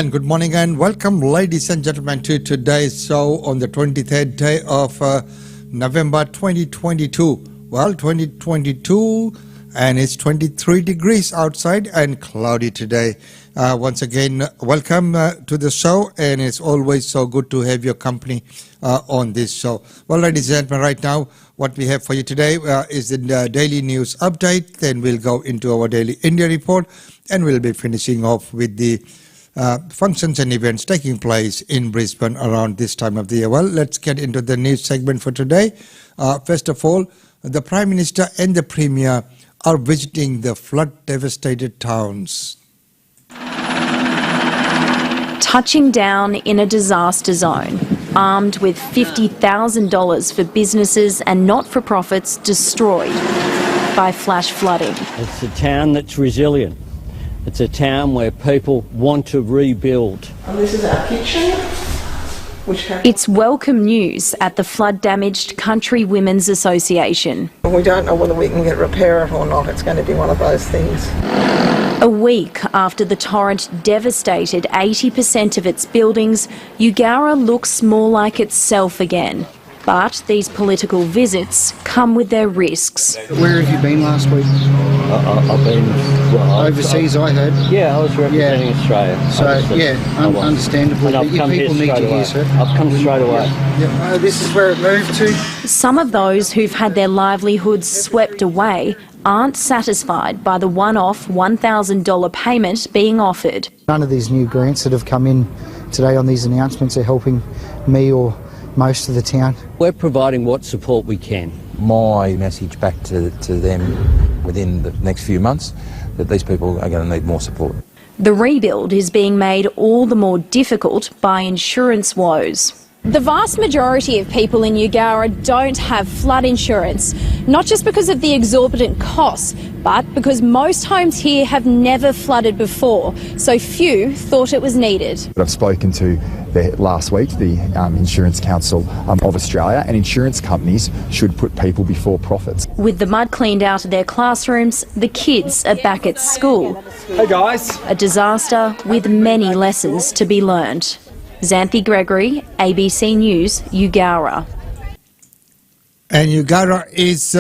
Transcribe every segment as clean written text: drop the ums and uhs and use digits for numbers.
And good morning and welcome, ladies and gentlemen, to today's show on the 23rd day of November 2022. Well, 2022, and it's 23 degrees outside and cloudy today. Once again, welcome to the show, and it's always so good to have your company on this show. Well, ladies and gentlemen, right now, what we have for you today is the daily news update. Then we'll go into our daily India report, and we'll be finishing off with the functions and events taking place in Brisbane around this time of the year. Well, let's get into the news segment for today. First of all, the Prime Minister and the Premier are visiting the flood-devastated towns. Touching down in a disaster zone, armed with $50,000 for businesses and not-for-profits destroyed by flash flooding. It's a town that's resilient. It's a town where people want to rebuild. And this is our kitchen. It's welcome news at the flood-damaged Country Women's Association. We don't know whether we can get repair it or not. It's going to be one of those things. A week after the torrent devastated 80% of its buildings, Eugowra looks more like itself again. But these political visits come with their risks. Where have you been last week? I've been overseas, I heard. Yeah, I was representing Australia. So, understandable. And I've come here people need straight to away. hear, sir. I've come straight away. This is where it moved to. Some of those who've had their livelihoods swept away aren't satisfied by the one-off $1,000 payment being offered. None of these new grants that have come in today on these announcements are helping me or most of the town. We're providing what support we can. My message back to them within the next few months that these people are going to need more support. The rebuild is being made all the more difficult by insurance woes. The vast majority of people in Eugowra don't have flood insurance, not just because of the exorbitant costs, but because most homes here have never flooded before, so few thought it was needed. I've spoken to last week the Insurance Council of Australia, and insurance companies should put people before profits. With the mud cleaned out of their classrooms, the kids are back at school. Hey guys. A disaster with many lessons to be learned. Xanthi Gregory, ABC News, Eugowra. And Eugowra is,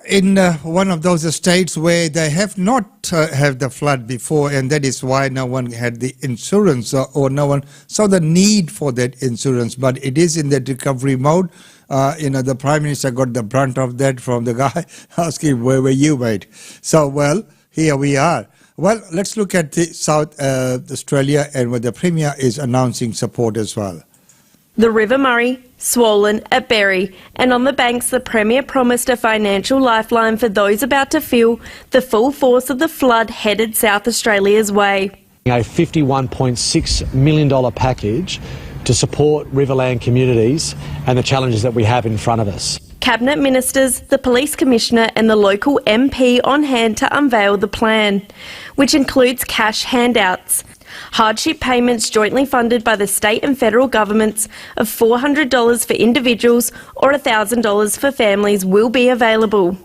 in one of those states where they have not had the flood before, and that is why no one had the insurance or no one saw the need for that insurance. But it is in that recovery mode. The Prime Minister got the brunt of that from the guy asking, where were you, mate? So, well, here we are. Well, let's look at the South Australia, and where the Premier is announcing support as well. The River Murray, swollen at Berry, and on the banks the Premier promised a financial lifeline for those about to feel the full force of the flood headed South Australia's way. A $51.6 million package to support Riverland communities and the challenges that we have in front of us. Cabinet ministers, the Police Commissioner and the local MP on hand to unveil the plan, which includes cash handouts, hardship payments jointly funded by the state and federal governments of $400 for individuals or $1,000 for families will be available.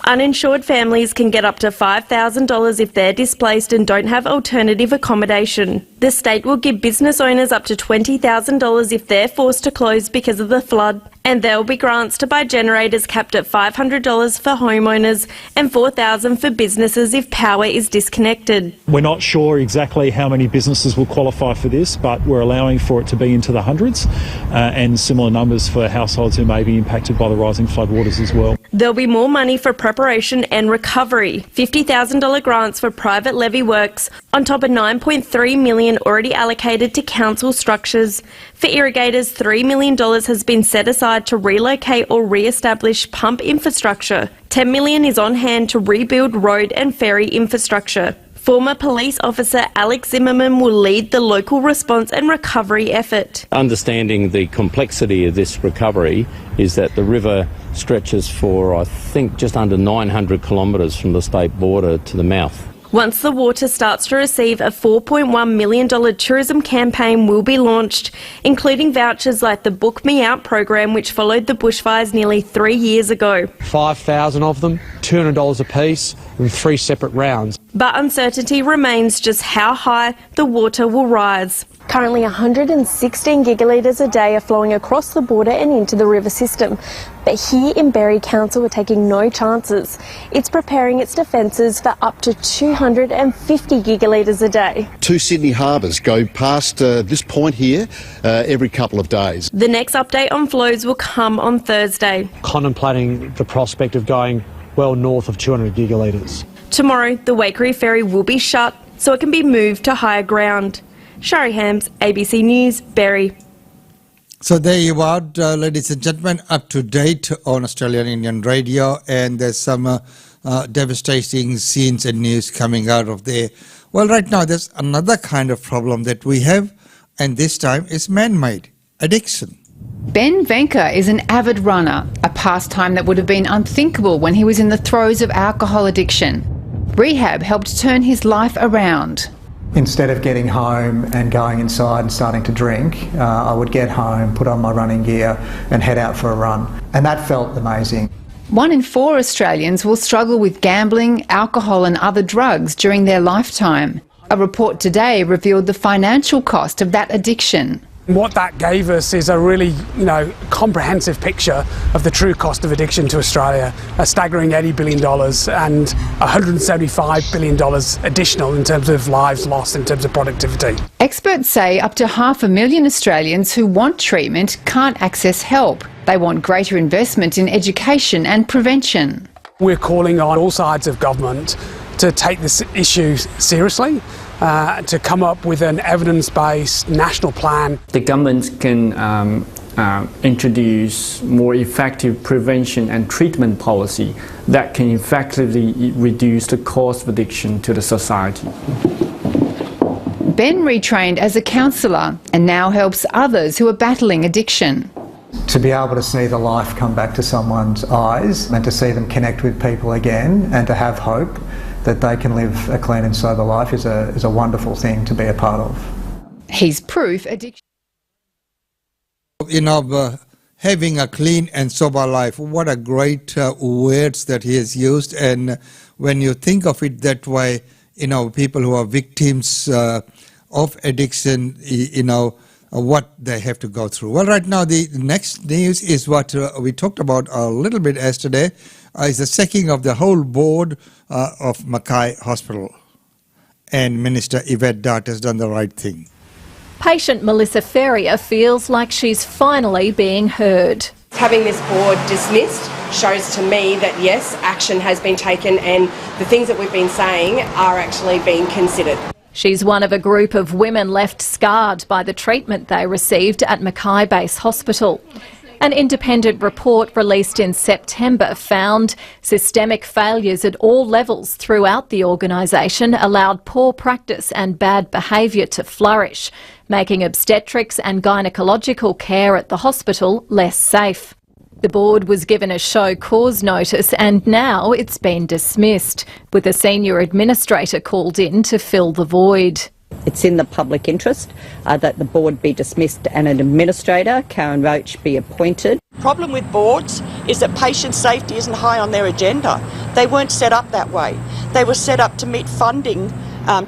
Uninsured families can get up to $5,000 if they're displaced and don't have alternative accommodation. The state will give business owners up to $20,000 if they're forced to close because of the flood, and there will be grants to buy generators capped at $500 for homeowners and $4,000 for businesses if power is disconnected. We're not sure exactly how many businesses will qualify for this, but we're allowing for it to be into the hundreds and similar numbers for households who may be impacted by the rising floodwaters as well. There'll be more money for preparation and recovery, $50,000 grants for private levy works, on top of $9.3 million already allocated to council structures. For irrigators, $3 million has been set aside to relocate or re-establish pump infrastructure. $10 million is on hand to rebuild road and ferry infrastructure. Former police officer Alex Zimmerman will lead the local response and recovery effort. Understanding the complexity of this recovery is that the river stretches for, I think, just under 900 kilometres from the state border to the mouth. Once the water starts to receive a $4.1 million tourism campaign will be launched, including vouchers like the Book Me Out program, which followed the bushfires nearly 3 years ago. 5,000 of them, $200 a piece, with 3 separate rounds. But uncertainty remains just how high the water will rise. Currently 116 gigalitres a day are flowing across the border and into the river system. But here in Berry, Council are taking no chances. It's preparing its defences for up to 250 gigalitres a day. 2 Sydney harbours go past this point here every couple of days. The next update on flows will come on Thursday. Contemplating the prospect of going well north of 200 gigalitres. Tomorrow, the Waikerie ferry will be shut so it can be moved to higher ground. Shari Hams, ABC News, Berry. So there you are, ladies and gentlemen, up to date on Australian Indian Radio, and there's some devastating scenes and news coming out of there. Well, right now there's another kind of problem that we have, and this time it's man-made, addiction. Ben Venker is an avid runner, a pastime that would have been unthinkable when he was in the throes of alcohol addiction. Rehab helped turn his life around. Instead of getting home and going inside and starting to drink, I would get home, put on my running gear and head out for a run. And that felt amazing. 1 in 4 Australians will struggle with gambling, alcohol and other drugs during their lifetime. A report today revealed the financial cost of that addiction. What that gave us is a really, comprehensive picture of the true cost of addiction to Australia, a staggering $80 billion and $175 billion additional in terms of lives lost, in terms of productivity. Experts say up to 500,000 Australians who want treatment can't access help. They want greater investment in education and prevention. We're calling on all sides of government to take this issue seriously, to come up with an evidence-based national plan. The government can introduce more effective prevention and treatment policy that can effectively reduce the cost of addiction to the society. Ben retrained as a counsellor and now helps others who are battling addiction. To be able to see the life come back to someone's eyes and to see them connect with people again and to have hope that they can live a clean and sober life is a wonderful thing to be a part of. He's proof addiction. Having a clean and sober life, what a great words that he has used. And when you think of it that way, people who are victims of addiction, what they have to go through. Well, right now, the next news is what we talked about a little bit yesterday, is the sacking of the whole board of Makai Hospital. And Minister Yvette Dart has done the right thing. Patient Melissa Ferrier feels like she's finally being heard. Having this board dismissed shows to me that yes, action has been taken and the things that we've been saying are actually being considered. She's one of a group of women left scarred by the treatment they received at Makai Hospital. An independent report released in September found systemic failures at all levels throughout the organisation allowed poor practice and bad behaviour to flourish, making obstetrics and gynaecological care at the hospital less safe. The board was given a show cause notice and now it's been dismissed, with a senior administrator called in to fill the void. It's in the public interest that the board be dismissed and an administrator, Karen Roach, be appointed. The problem with boards is that patient safety isn't high on their agenda. They weren't set up that way. They were set up to meet funding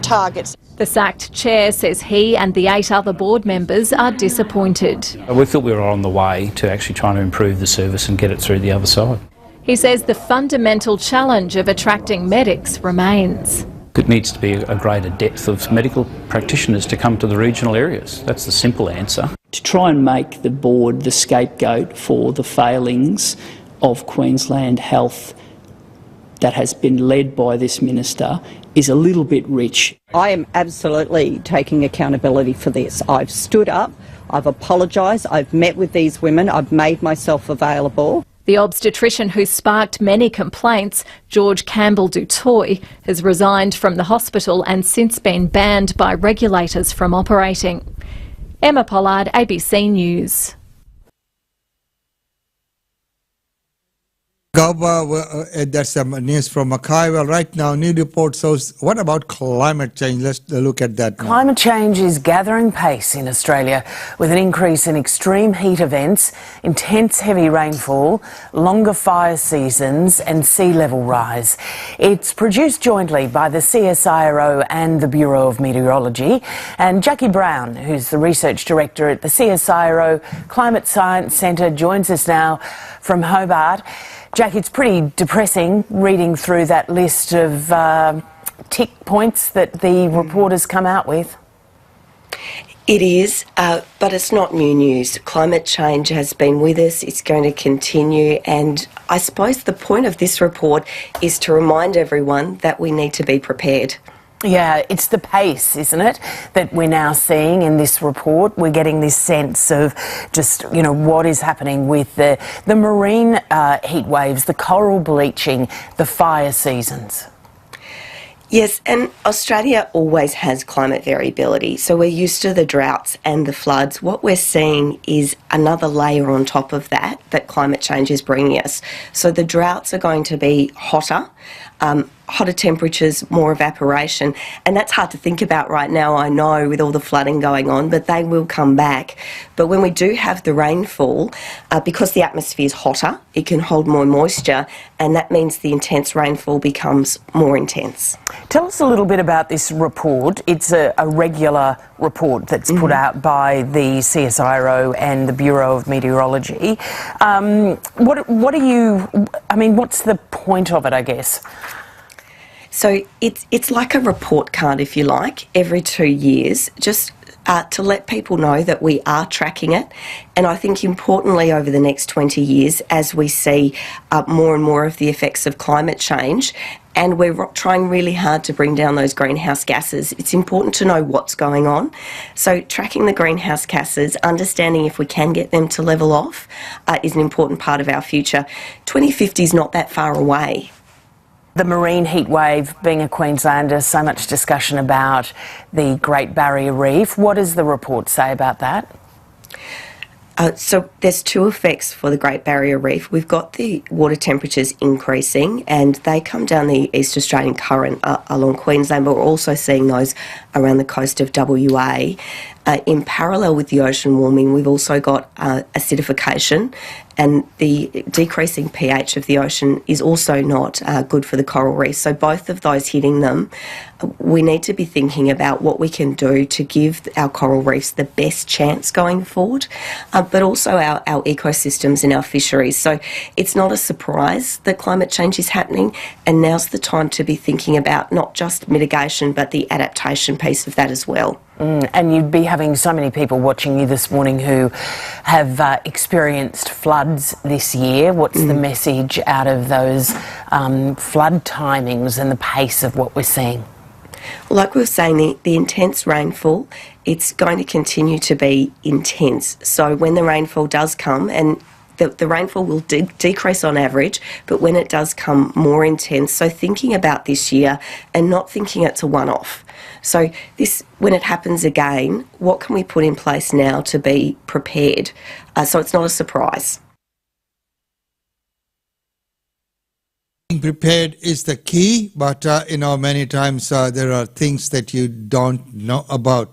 targets. The sacked chair says he and the 8 other board members are disappointed. We thought we were on the way to actually trying to improve the service and get it through the other side. He says the fundamental challenge of attracting medics remains. It needs to be a greater depth of medical practitioners to come to the regional areas. That's the simple answer. To try and make the board the scapegoat for the failings of Queensland Health that has been led by this minister is a little bit rich. I am absolutely taking accountability for this. I've stood up, I've apologised, I've met with these women, I've made myself available. The obstetrician who sparked many complaints, George Campbell-Dutoy, has resigned from the hospital and since been banned by regulators from operating. Emma Pollard, ABC News. That's some news from Makai. Well, right now, new report shows. What about climate change? Let's look at that now. Climate change is gathering pace in Australia with an increase in extreme heat events, intense heavy rainfall, longer fire seasons and sea level rise. It's produced jointly by the CSIRO and the Bureau of Meteorology. And Jackie Brown, who's the Research Director at the CSIRO Climate Science Centre, joins us now from Hobart. Jack, it's pretty depressing reading through that list of tick points that the report has come out with. It is, but it's not new news. Climate change has been with us, it's going to continue, and I suppose the point of this report is to remind everyone that we need to be prepared. Yeah, it's the pace, isn't it, that we're now seeing in this report. We're getting this sense of just, you know, what is happening with the marine heat waves, the coral bleaching, the fire seasons. Yes, and Australia always has climate variability, so we're used to the droughts and the floods. What we're seeing is another layer on top of that climate change is bringing us. So the droughts are going to be hotter, hotter temperatures, more evaporation, and that's hard to think about right now, I know, with all the flooding going on, but they will come back. But when we do have the rainfall, because the atmosphere is hotter, it can hold more moisture, and that means the intense rainfall becomes more intense. Tell us a little bit about this report. It's a regular report that's put out by the CSIRO and the Bureau of Meteorology. What's the point of it, I guess? So it's like a report card, if you like, every 2 years, just to let people know that we are tracking it. And I think importantly over the next 20 years, as we see more and more of the effects of climate change, and we're trying really hard to bring down those greenhouse gases, it's important to know what's going on. So tracking the greenhouse gases, understanding if we can get them to level off, is an important part of our future. 2050 is not that far away. The marine heat wave, being a Queenslander, so much discussion about the Great Barrier Reef. What does the report say about that? So there's two effects for the Great Barrier Reef. We've got the water temperatures increasing and they come down the East Australian current along Queensland, but we're also seeing those around the coast of WA. In parallel with the ocean warming, we've also got acidification, and the decreasing pH of the ocean is also not good for the coral reef. So both of those hitting them, we need to be thinking about what we can do to give our coral reefs the best chance going forward, but also our ecosystems and our fisheries. So it's not a surprise that climate change is happening, and now's the time to be thinking about not just mitigation but the adaptation piece of that as well. And you'd be having so many people watching you this morning who have experienced floods this year. What's the message out of those flood timings and the pace of what we're seeing? Like we were saying, the intense rainfall, it's going to continue to be intense. So when the rainfall does come, and the rainfall will decrease on average, but when it does come more intense, so thinking about this year and not thinking it's a one-off. So this, when it happens again, what can we put in place now to be prepared? So it's not a surprise. Being prepared is the key, but many times there are things that you don't know about.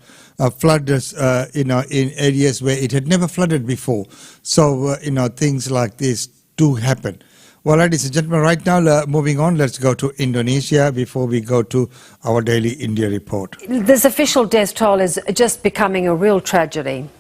Floods, in areas where it had never flooded before. So, things like this do happen. Well, ladies and gentlemen, right now, moving on, let's go to Indonesia before we go to our daily India report. This official death toll is just becoming a real tragedy.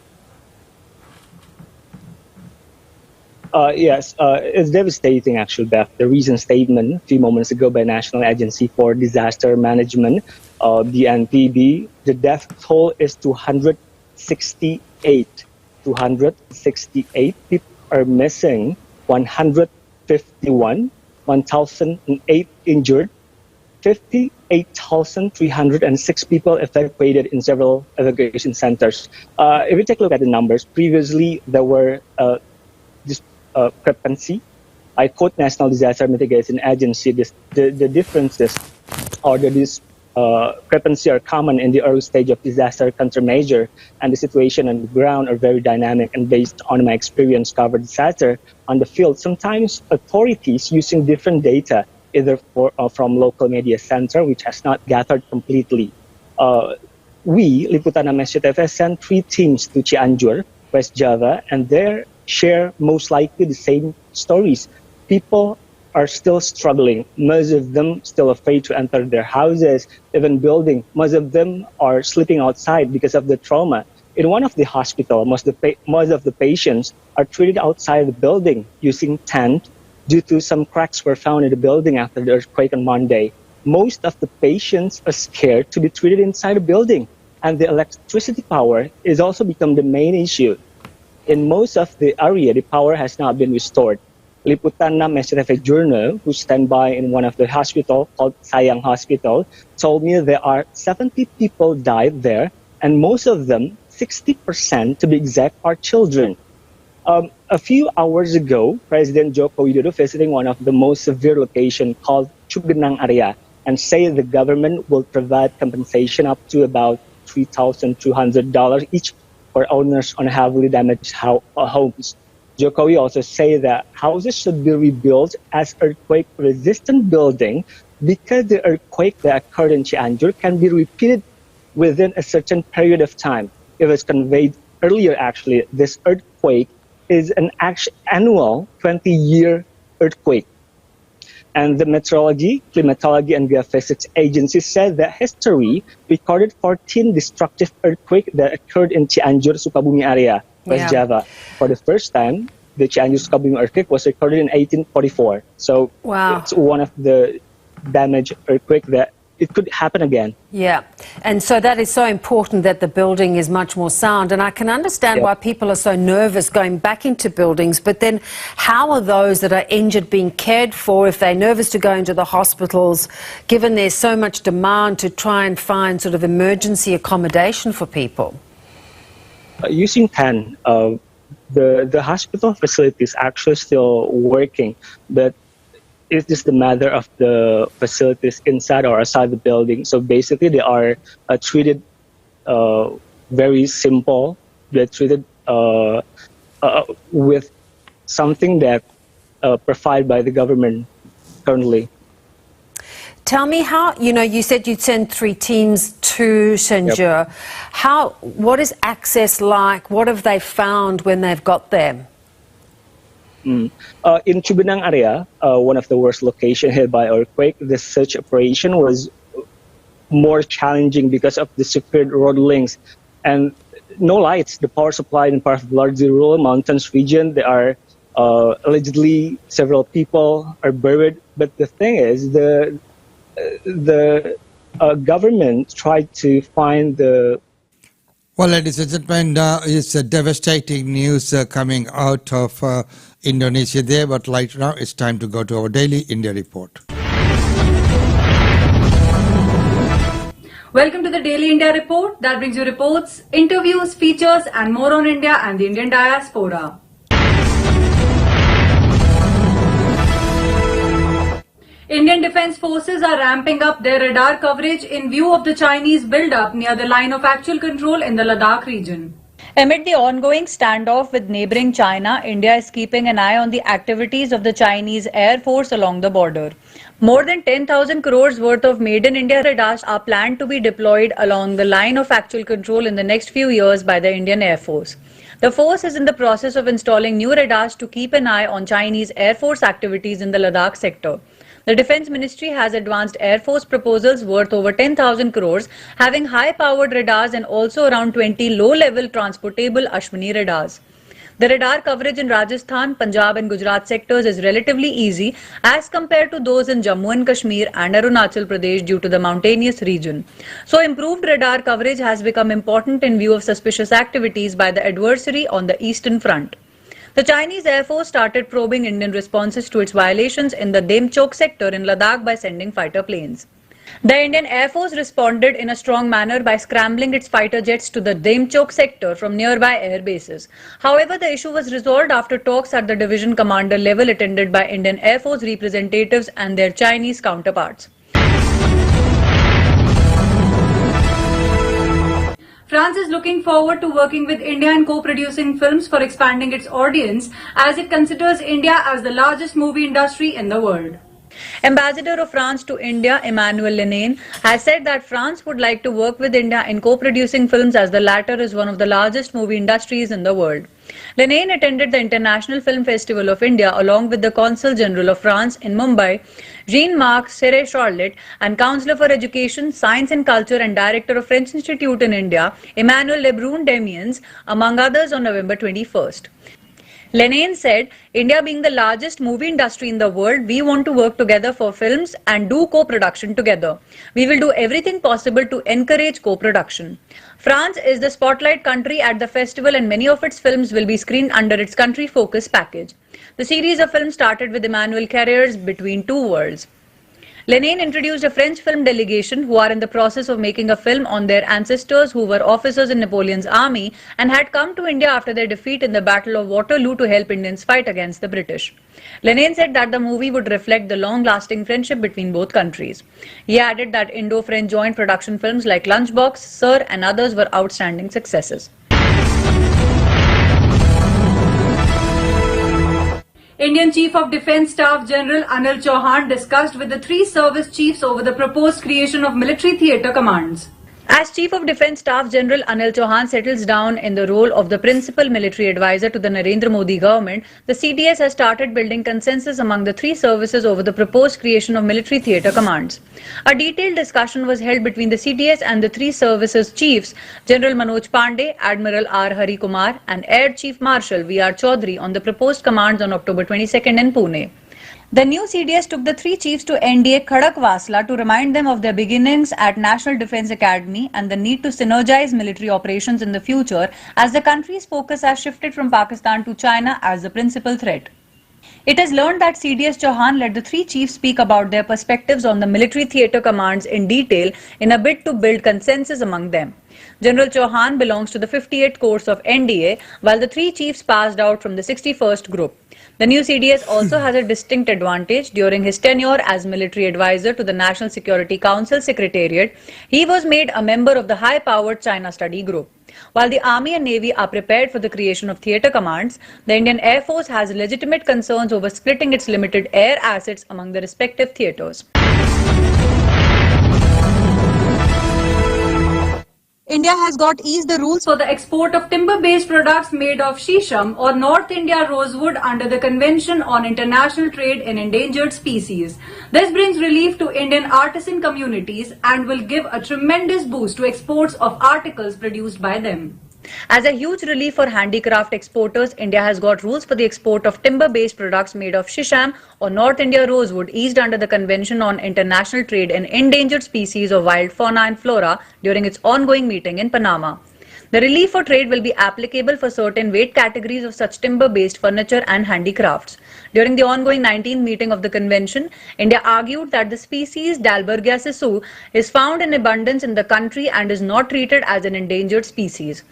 Yes, it's devastating, actually, Beth. The recent statement a few moments ago by National Agency for Disaster Management, the NPB, the death toll is 268. 268 people are missing, 151, 1,008 injured, 58,306 people evacuated in several evacuation centers. If we take a look at the numbers, previously there were discrepancy. I quote National Disaster Mitigation Agency, the differences or the discrepancy are common in the early stage of disaster countermeasure, and the situation on the ground are very dynamic. And based on my experience covered disaster on the field, sometimes authorities using different data, either from local media center, which has not gathered completely. We, Liputan SCTV, sent 3 teams to Cianjur, West Java, and they share most likely the same stories. People are still struggling. Most of them still afraid to enter their houses, even building. Most of them are sleeping outside because of the trauma. In one of the hospitals, most of the patients are treated outside the building using tent due to some cracks were found in the building after the earthquake on Monday. Most of the patients are scared to be treated inside the building, and the electricity power is also become the main issue. In most of the area, the power has not been restored. Liputan 6 SCTV journal, who stand by in one of the hospital called Sayang Hospital, told me there are 70 people died there, and most of them, 60% to be exact, are children. A few hours ago, President Joko Widodo visiting one of the most severe locations called Cugenang area, and say the government will provide compensation up to about $3,200 each for owners on heavily damaged homes. Jokowi also say that houses should be rebuilt as earthquake-resistant building because the earthquake that occurred in Cianjur can be repeated within a certain period of time. It was conveyed earlier, actually, this earthquake is an annual 20-year earthquake. And the Meteorology, Climatology, and Geophysics Agency said that history recorded 14 destructive earthquakes that occurred in Cianjur, Sukabumi area, West Java. For the first time, the Cianjur Sukabumi earthquake was recorded in 1844. So it's one of the damaged earthquake that it could happen again. Yeah, and so that is so important that the building is much more sound. And I can understand why people are so nervous going back into buildings, but then how are those that are injured being cared for if they're nervous to go into the hospitals, given there's so much demand to try and find sort of emergency accommodation for people? Using TAN, the hospital facility is actually still working, but it's just the matter of the facilities inside or outside the building. So basically, they are treated very simple. They're treated with something that provided by the government currently. Tell me how, you said you'd send 3 teams to Cianjur. What is access like? What have they found when they've got there? In Cugenang area, one of the worst locations hit by earthquake, the search operation was more challenging because of the secured road links and no lights. The power supply in part of the largely rural mountains region, there are allegedly several people are buried. But the thing is, the government tried to find the... Well, ladies and gentlemen, it's a devastating news coming out of Indonesia there, but right now it's time to go to our daily India report. Welcome to the Daily India Report that brings you reports, interviews, features and more on India and the Indian diaspora. Indian Defence Forces are ramping up their radar coverage in view of the Chinese build-up near the line of actual control in the Ladakh region. Amid the ongoing standoff with neighbouring China, India is keeping an eye on the activities of the Chinese Air Force along the border. More than 10,000 crores worth of Made in India radars are planned to be deployed along the line of actual control in the next few years by the Indian Air Force. The force is in the process of installing new radars to keep an eye on Chinese Air Force activities in the Ladakh sector. The Defence Ministry has advanced Air Force proposals worth over 10,000 crores, having high-powered radars and also around 20 low-level transportable Ashwini radars. The radar coverage in Rajasthan, Punjab and Gujarat sectors is relatively easy as compared to those in Jammu and Kashmir and Arunachal Pradesh due to the mountainous region. So improved radar coverage has become important in view of suspicious activities by the adversary on the eastern front. The Chinese Air Force started probing Indian responses to its violations in the Demchok sector in Ladakh by sending fighter planes. The Indian Air Force responded in a strong manner by scrambling its fighter jets to the Demchok sector from nearby air bases. However, the issue was resolved after talks at the division commander level attended by Indian Air Force representatives and their Chinese counterparts. France is looking forward to working with India in co-producing films for expanding its audience as it considers India as the largest movie industry in the world. Ambassador of France to India, Emmanuel Lenain, has said that France would like to work with India in co-producing films as the latter is one of the largest movie industries in the world. Lenain attended the International Film Festival of India along with the Consul General of France in Mumbai, Jean-Marc Serre-Charlotte, and Counselor for Education, Science and Culture and Director of French Institute in India, Emmanuel Lebrun-Damiens, among others on November 21st. Lenain said, India being the largest movie industry in the world, we want to work together for films and do co-production together. We will do everything possible to encourage co-production. France is the spotlight country at the festival and many of its films will be screened under its country focus package. The series of films started with Emmanuel Carrère's Between Two Worlds. Lenain introduced a French film delegation who are in the process of making a film on their ancestors who were officers in Napoleon's army and had come to India after their defeat in the Battle of Waterloo to help Indians fight against the British. Lenain said that the movie would reflect the long-lasting friendship between both countries. He added that Indo-French joint production films like Lunchbox, Sir and others were outstanding successes. Indian Chief of Defence Staff General Anil Chauhan discussed with the three service chiefs over the proposed creation of military theatre commands. As Chief of Defence Staff General Anil Chauhan settles down in the role of the principal military advisor to the Narendra Modi government, the CDS has started building consensus among the three services over the proposed creation of military theatre commands. A detailed discussion was held between the CDS and the three services chiefs, General Manoj Pandey, Admiral R. Hari Kumar and Air Chief Marshal V.R. Chaudhary on the proposed commands on October 22nd in Pune. The new CDS took the three chiefs to NDA Khadakwasla to remind them of their beginnings at National Defence Academy and the need to synergize military operations in the future as the country's focus has shifted from Pakistan to China as the principal threat. It is learned that CDS Chauhan let the three chiefs speak about their perspectives on the military theatre commands in detail in a bid to build consensus among them. General Chauhan belongs to the 58th course of NDA, while the three chiefs passed out from the 61st group. The new CDS also has a distinct advantage. During his tenure as military advisor to the National Security Council Secretariat, he was made a member of the high-powered China Study Group. While the Army and Navy are prepared for the creation of theatre commands, the Indian Air Force has legitimate concerns over splitting its limited air assets among the respective theatres. India has got eased the rules for the export of timber-based products made of shisham or North India rosewood under the Convention on International Trade in Endangered Species. This brings relief to Indian artisan communities and will give a tremendous boost to exports of articles produced by them. As a huge relief for handicraft exporters, India has got rules for the export of timber-based products made of shisham or North India rosewood eased under the Convention on International Trade in Endangered Species of Wild Fauna and Flora during its ongoing meeting in Panama. The relief for trade will be applicable for certain weight categories of such timber-based furniture and handicrafts. During the ongoing 19th meeting of the convention, India argued that the species Dalbergia sisu is found in abundance in the country and is not treated as an endangered species.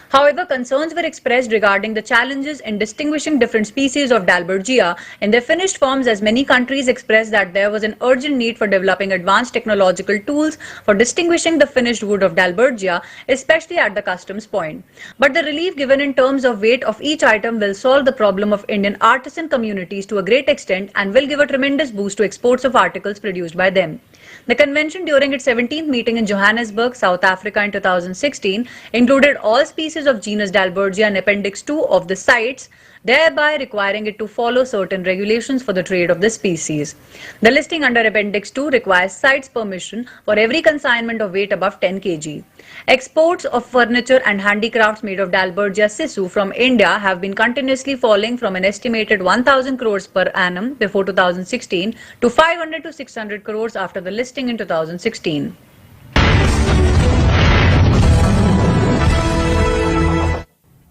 However, concerns were expressed regarding the challenges in distinguishing different species of Dalbergia in their finished forms, as many countries expressed that there was an urgent need for developing advanced technological tools for distinguishing the finished wood of Dalbergia, especially at the customs point. But the relief given in terms of weight of each item will solve the problem of Indian artisan communities to a great extent and will give a tremendous boost to exports of articles produced by them. The convention during its 17th meeting in Johannesburg, South Africa in 2016 included all species of genus Dalbergia in Appendix 2 of the CITES, thereby requiring it to follow certain regulations for the trade of this species. The listing under Appendix 2 requires CITES permission for every consignment of weight above 10 kg. Exports of furniture and handicrafts made of Dalbergia sisu from India have been continuously falling from an estimated 1,000 crores per annum before 2016 to 500 to 600 crores after the listing in 2016.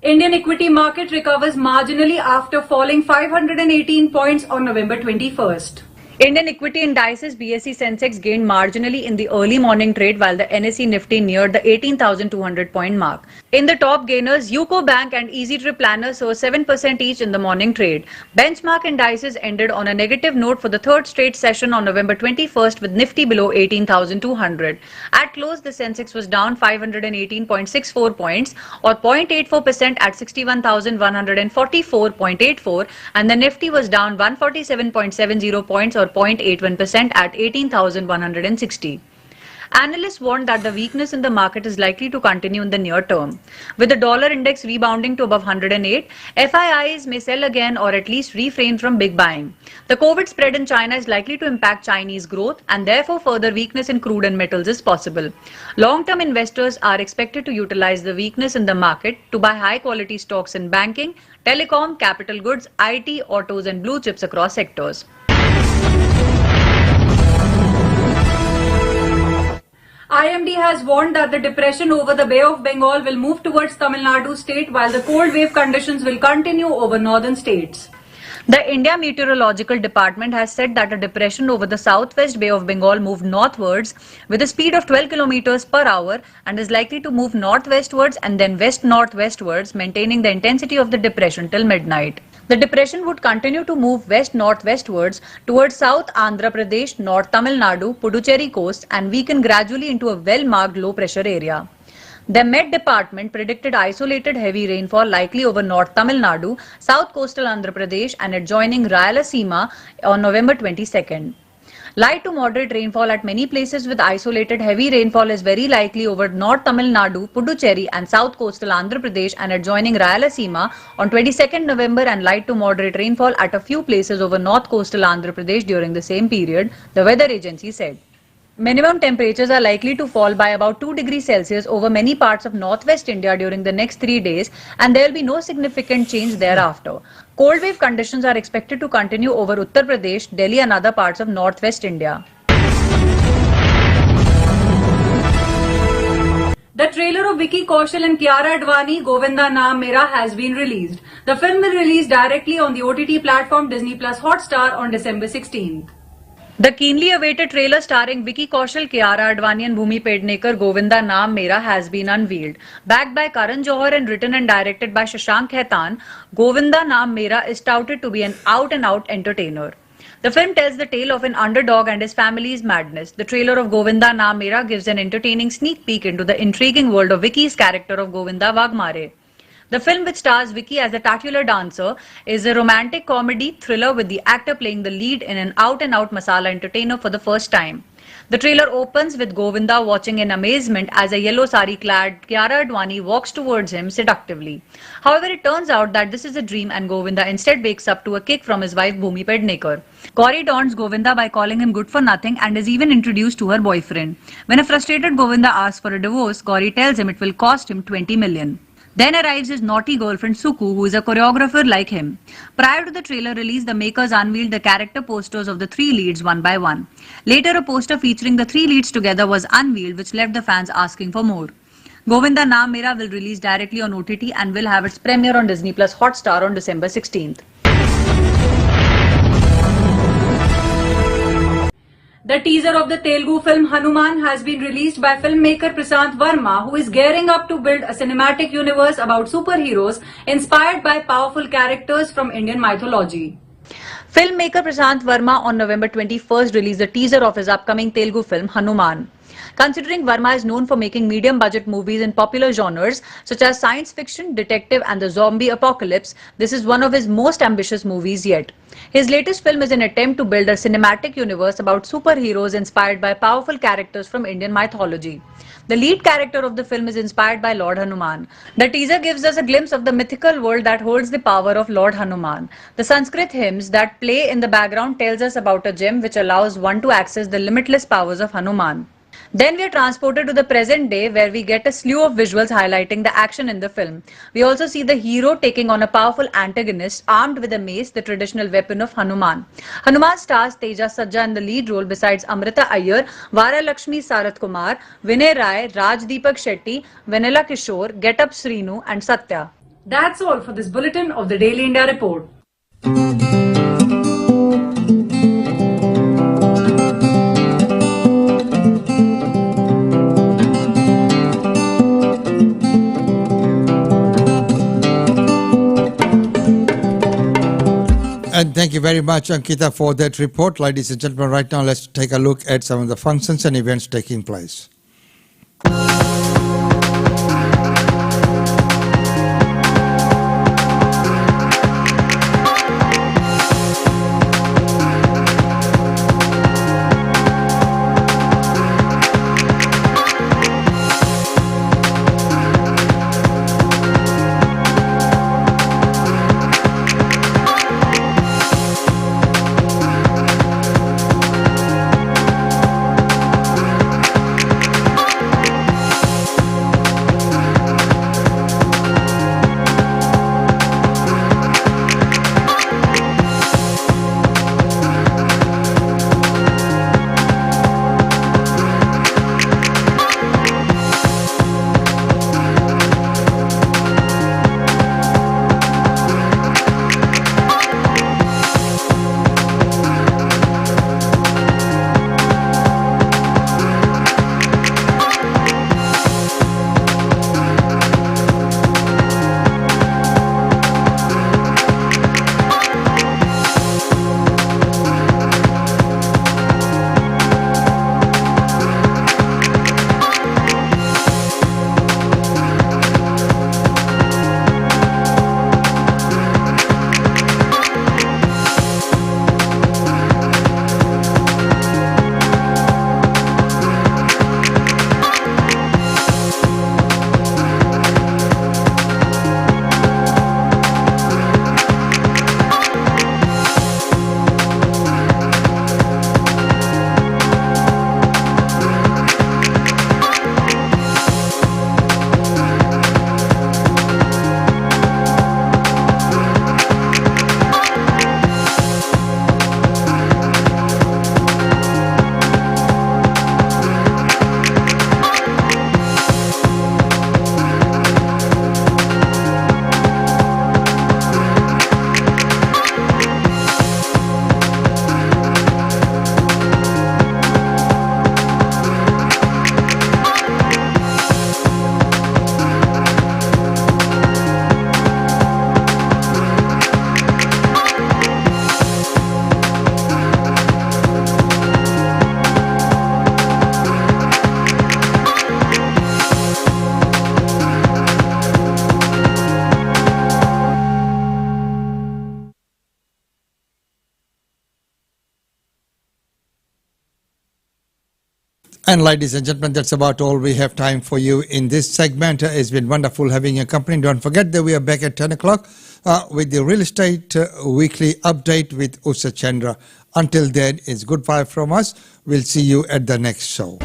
Indian equity market recovers marginally after falling 518 points on November 21st. Indian equity indices BSE Sensex gained marginally in the early morning trade while the NSE Nifty neared the 18,200 point mark. In the top gainers, UCO Bank and Easy Trip Planner saw 7% each in the morning trade. Benchmark indices ended on a negative note for the third straight session on November 21st with Nifty below 18,200. At close, the Sensex was down 518.64 points or 0.84% at 61,144.84 and the Nifty was down 147.70 points or 0.81% at 18,160. Analysts warned that the weakness in the market is likely to continue in the near term. With the dollar index rebounding to above 108, FIIs may sell again or at least refrain from big buying. The COVID spread in China is likely to impact Chinese growth and therefore further weakness in crude and metals is possible. Long-term investors are expected to utilize the weakness in the market to buy high-quality stocks in banking, telecom, capital goods, IT, autos and blue chips across sectors. IMD has warned that the depression over the Bay of Bengal will move towards Tamil Nadu state while the cold wave conditions will continue over northern states. The India Meteorological Department has said that a depression over the southwest Bay of Bengal moved northwards with a speed of 12 kilometers per hour and is likely to move northwestwards and then west-northwestwards, maintaining the intensity of the depression till midnight. The depression would continue to move west-northwestwards towards South Andhra Pradesh, North Tamil Nadu, Puducherry coast and weaken gradually into a well-marked low-pressure area. The Met Department predicted isolated heavy rainfall likely over North Tamil Nadu, South Coastal Andhra Pradesh and adjoining Rayalaseema on November 22nd. Light to moderate rainfall at many places with isolated heavy rainfall is very likely over North Tamil Nadu, Puducherry and South Coastal Andhra Pradesh and adjoining Rayalaseema on 22nd November and light to moderate rainfall at a few places over North Coastal Andhra Pradesh during the same period, the weather agency said. Minimum temperatures are likely to fall by about 2 degrees Celsius over many parts of northwest India during the next 3 days and there will be no significant change thereafter. Cold wave conditions are expected to continue over Uttar Pradesh, Delhi and other parts of northwest India. The trailer of Vicky Kaushal and Kiara Advani, Govinda Naam Mera, has been released. The film will release directly on the OTT platform Disney Plus Hotstar on December 16th. The keenly awaited trailer starring Vicky Kaushal, Kiara Advani and Bhumi Pednekar, Govinda Naam Mera, has been unveiled. Backed by Karan Johar and written and directed by Shashank Khaitan, Govinda Naam Mera is touted to be an out-and-out entertainer. The film tells the tale of an underdog and his family's madness. The trailer of Govinda Naam Mera gives an entertaining sneak peek into the intriguing world of Vicky's character of Govinda Wagmare. The film, which stars Vicky as a titular dancer, is a romantic comedy thriller with the actor playing the lead in an out-and-out masala entertainer for the first time. The trailer opens with Govinda watching in amazement as a yellow sari-clad Kiara Advani walks towards him seductively. However, it turns out that this is a dream and Govinda instead wakes up to a kick from his wife Bhumi Pednekar. Gauri taunts Govinda by calling him good for nothing and is even introduced to her boyfriend. When a frustrated Govinda asks for a divorce, Gauri tells him it will cost him 20 million. Then arrives his naughty girlfriend Suku, who is a choreographer like him. Prior to the trailer release, the makers unveiled the character posters of the three leads one by one. Later, a poster featuring the three leads together was unveiled, which left the fans asking for more. Govinda Naam Mera will release directly on OTT and will have its premiere on Disney Plus Hotstar on December 16th. The teaser of the Telugu film Hanuman has been released by filmmaker Prashant Verma, who is gearing up to build a cinematic universe about superheroes inspired by powerful characters from Indian mythology. Filmmaker Prashant Verma on November 21st released the teaser of his upcoming Telugu film Hanuman. Considering Verma is known for making medium-budget movies in popular genres such as science fiction, detective and the zombie apocalypse, this is one of his most ambitious movies yet. His latest film is an attempt to build a cinematic universe about superheroes inspired by powerful characters from Indian mythology. The lead character of the film is inspired by Lord Hanuman. The teaser gives us a glimpse of the mythical world that holds the power of Lord Hanuman. The Sanskrit hymns that play in the background tells us about a gem which allows one to access the limitless powers of Hanuman. Then we are transported to the present day where we get a slew of visuals highlighting the action in the film. We also see the hero taking on a powerful antagonist armed with a mace, the traditional weapon of Hanuman. Hanuman stars Teja Sajja in the lead role besides Amrita Iyer, Vara Lakshmi Sarath Kumar, Vinay Rai, Raj Deepak Shetty, Vanilla Kishore, Get Up Srinu and Satya. That's all for this bulletin of the Daily India Report. you very much, Ankita, for that report. Ladies and gentlemen, right now let's take a look at some of the functions and events taking place. And ladies and gentlemen, that's about all we have time for you in this segment. It's been wonderful having your company. Don't forget that we are back at 10 o'clock with the Real Estate Weekly Update with Usha Chandra. Until then, it's goodbye from us. We'll see you at the next show.